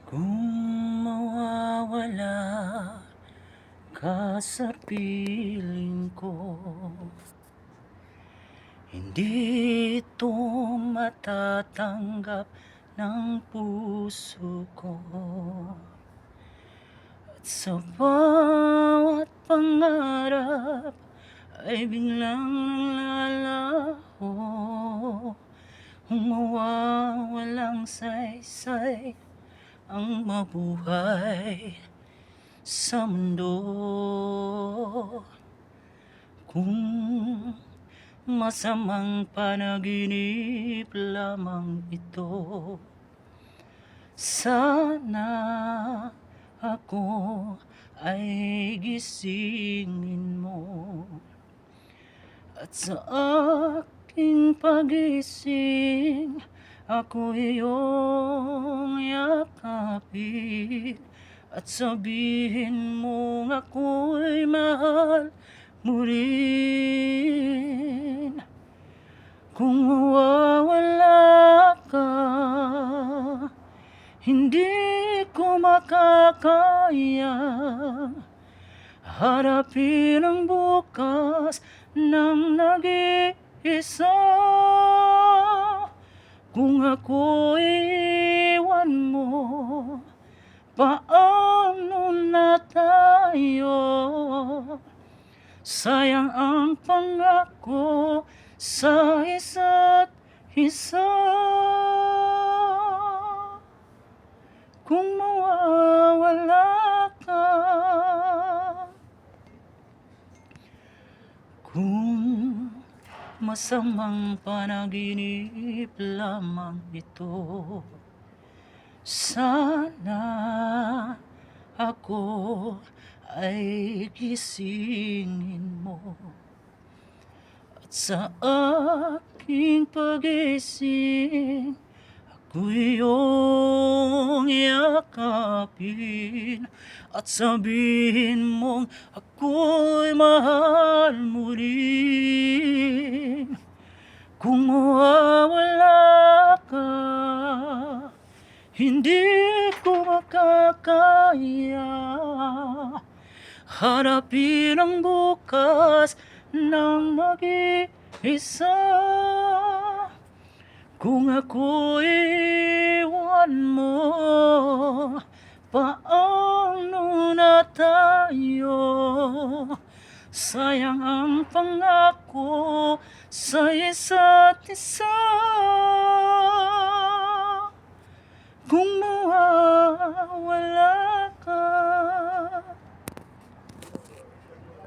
Kung mawawala ka sa piling ko, hindi ito matatanggap ng puso ko. At sa bawat pangarap ay biglang nalalaho. Kung mawawalang saysay ang mabuhay sa mundo, kung masamang panaginip lamang ito, sana ako ay gisingin mo. At sa aking pagising, ako iyong yakapin at sabihin mong ako'y mahal mo rin. Kung mawawala ka, hindi ko makakaya harapin ang bukas ng nag-iisa. Kung ako iwan mo, paano na tayo? Sayang ang pangako sa isa't isa. Kung mawawala ka, kung masamang panaginip lamang ito, sana ako ay gisingin mo. At sa aking pagising, ako iyong yakapin at sabihin mong ako'y mahal mo rin. Kung mawawala ka, hindi ko makakaya harapin ang bukas ng mag-iisa. Kung ako iwan mo, paano na tayo? Sayang ang pangako sa isa't isa. Kung mawawala